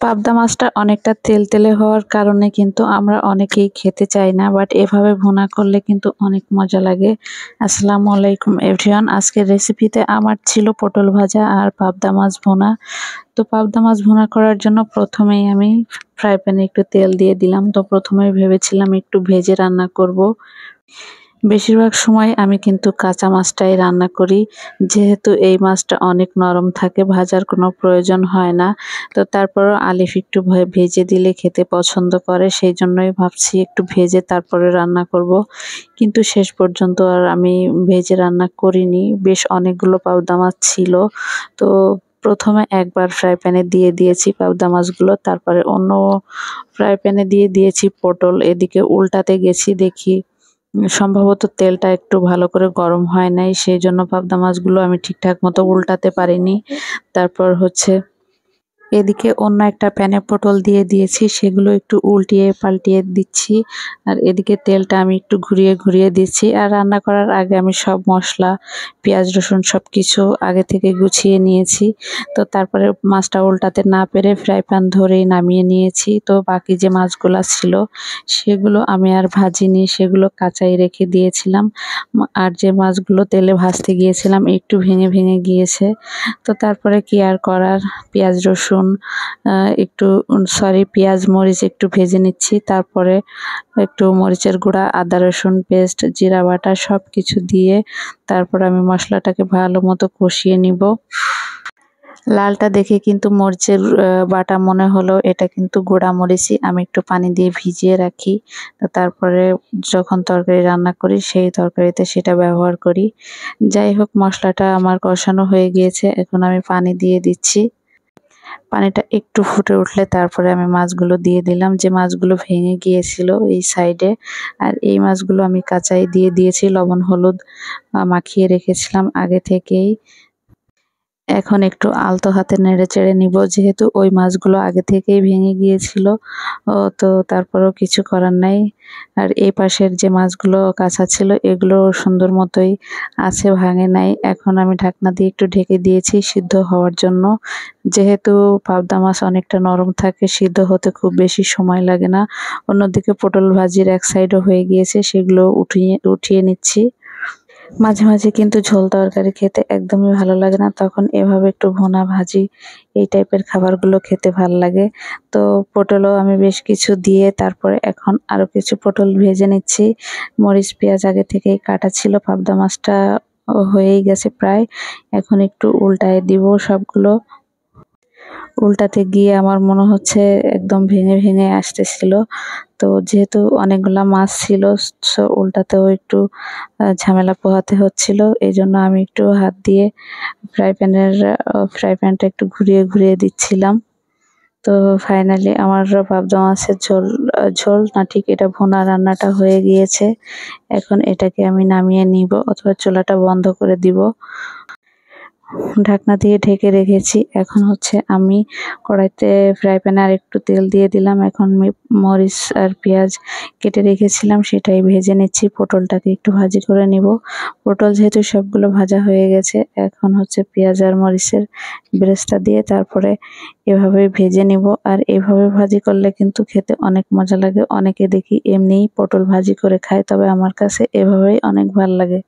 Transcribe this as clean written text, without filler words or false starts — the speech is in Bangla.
পাবদা মাছটা অনেকটা তেলতেলে হওয়ার কারণে কিন্তু আমরা অনেকেই খেতে চাই না, বাট এভাবে ভুনা করলে কিন্তু অনেক মজা লাগে। আসসালামু আলাইকুম এভরিওয়ান, আজকের রেসিপিতে আমার ছিল পটল ভাজা আর পাবদা মাছ ভুনা। তো পাবদা মাছ ভুনা করার জন্য প্রথমেই আমি ফ্রাই প্যানে একটু তেল দিয়ে দিলাম। তো প্রথমেই ভেবেছিলাম একটু ভেজে রান্না করব। বেশিরভাগ সময় আমি কিন্তু কাঁচা মাছটাই রান্না করি, যেহেতু এই মাছটা অনেক নরম থাকে, ভাজার কোনো প্রয়োজন হয় না। তো তারপরও আলিফ একটু ভেজে দিলে খেতে পছন্দ করে, সেই জন্যই ভাবছি একটু ভেজে তারপরে রান্না করব। কিন্তু শেষ পর্যন্ত আর আমি ভেজে রান্না করিনি, বেশ অনেকগুলো পাবদা মাছ ছিল। তো প্রথমে একবার ফ্রাই প্যানে দিয়ে দিয়েছি পাবদা মাছগুলো, তারপরে অন্য ফ্রাই প্যানে দিয়ে দিয়েছি পটল। এদিকে উল্টাতে গেছি, দেখি সম্ভবত তেলটা একটু ভালো করে গরম হয় নাই, সেই জন্য পাবদা মাছগুলো আমি ঠিকঠাক মতো উল্টাতে পারিনি। তারপর হচ্ছে এদিকে অন্য একটা প্যানে পটল দিয়ে দিয়েছি, সেগুলো একটু উল্টিয়ে পাল্টিয়ে দিচ্ছি। আর এদিকে তেলটা আমি একটু ঘুরিয়ে ঘুরিয়ে দিচ্ছি। আর রান্না করার আগে আমি সব মশলা, পেঁয়াজ রসুন সব কিছু আগে থেকে গুছিয়ে নিয়েছি। তো তারপরে মাছটা উল্টাতে না পেরে ফ্রাই প্যান ধরেই নামিয়ে নিয়েছি। তো বাকি যে মাছগুলো ছিল সেগুলো আমি আর ভাজিনি, সেগুলো কাঁচাই রেখে দিয়েছিলাম। আর যে মাছগুলো তেলে ভাজতে গিয়েছিলাম একটু ভেঙে ভেঙে গিয়েছে। তো তারপরে কি আর করার, পেঁয়াজ রসুন একটু পেঁয়াজ মরিচ একটু ভেজে নিচ্ছি। তারপরে একটু মরিচের গুঁড়া, আদা রসুন পেস্ট, জিরা বাটা সব কিছু দিয়ে তারপর আমি মশলাটাকে ভালো মতো কষিয়ে নিব। লালটা দেখে কিন্তু মরিচের বাটা মনে হলো, এটা কিন্তু গুঁড়া মরিচই। আমি একটু পানি দিয়ে ভিজিয়ে রাখি, তো তারপরে যখন তরকারি রান্না করি সেই তরকারিতে সেটা ব্যবহার করি। যাই হোক, মশলাটা আমার কষানো হয়ে গিয়েছে, এখন আমি পানি দিয়ে দিচ্ছি। পানিটা একটু ফুটে উঠলে তারপরে আমি মাছগুলো দিয়ে দিলাম, যে মাছগুলো ভেঙে গিয়েছিল এই সাইডে। আর এই মাছগুলো আমি কাঁচাই দিয়ে দিয়েছি, লবণ হলুদ মাখিয়ে রেখেছিলাম আগে থেকেই। এখন একটু আলতো হাতে নেড়ে চেড়ে নিব, যেহেতু ওই মাছগুলো আগে থেকেই ভেঙে গিয়েছিল। তো তারপরেও কিছু করার নাই। আর এই পাশের যে মাছগুলো কাঁচা ছিল এগুলো সুন্দর মতোই আছে, ভাঙে নাই। এখন আমি ঢাকনা দিয়ে একটু ঢেকে দিয়েছি সিদ্ধ হওয়ার জন্য। যেহেতু পাবদা মাছ অনেকটা নরম থাকে, সিদ্ধ হতে খুব বেশি সময় লাগে না। অন্যদিকে পটল ভাজির এক সাইডও হয়ে গিয়েছে, সেগুলো উঠিয়ে নিচ্ছি। মাঝে মাঝে কিন্তু ঝোল তরকারি খেতে একদমই ভালো লাগে না, তখন এভাবে একটু ভুনা ভাজি এই টাইপের খাবারগুলো খেতে ভালো লাগে। তো পটলও আমি বেশ কিছু দিয়ে তারপরে এখন আরো কিছু পটল ভেজে নিচ্ছি। মরিচ পেঁয়াজ আগে থেকেই কাটা ছিল, পাবদা মাছটা হয়েই গেছে প্রায়। এখন একটু উল্টায় দিব সবগুলো। উল্টাতে গিয়ে আমার মনে হচ্ছে একদম ভেঙে ভেঙে আসতেছিল। তো যেহেতু অনেকগুলা মাছ ছিল, সো উল্টাতেও একটু ঝামেলা পোহাতে হচ্ছিল। এই জন্য আমি একটু হাত দিয়ে ফ্রাই প্যানটা একটু ঘুরিয়ে ঘুরিয়ে দিচ্ছিলাম। তো ফাইনালি আমার পাবদা মাছের ঝোল না ঠিক, এটা ভুনা রান্নাটা হয়ে গিয়েছে। এখন এটাকে আমি নামিয়ে নিব, অথবা চুলাটা বন্ধ করে দিব। ঢাকনা দিয়ে ঢেকে রেখেছি। এখন হচ্ছে আমি কড়াইতে ফ্রাই প্যানে আর একটু তেল দিয়ে দিলাম। এখন মরিচ আর পেঁয়াজ কেটে রেখেছিলাম সেটাই ভেজে নিচ্ছি। পটলটাকে একটু ভাজি করে নিব। পটল যেহেতু সবগুলো ভাজা হয়ে গেছে, এখন হচ্ছে পেঁয়াজ আর মরিচের বেরেস্তা দিয়ে তারপরে এভাবে ভেজে নিব। আর এভাবে ভাজি করলে কিন্তু খেতে অনেক মজা লাগে। অনেকে দেখি এমনিই পটল ভাজি করে খায়, তবে আমার কাছে এভাবেই অনেক ভালো লাগে।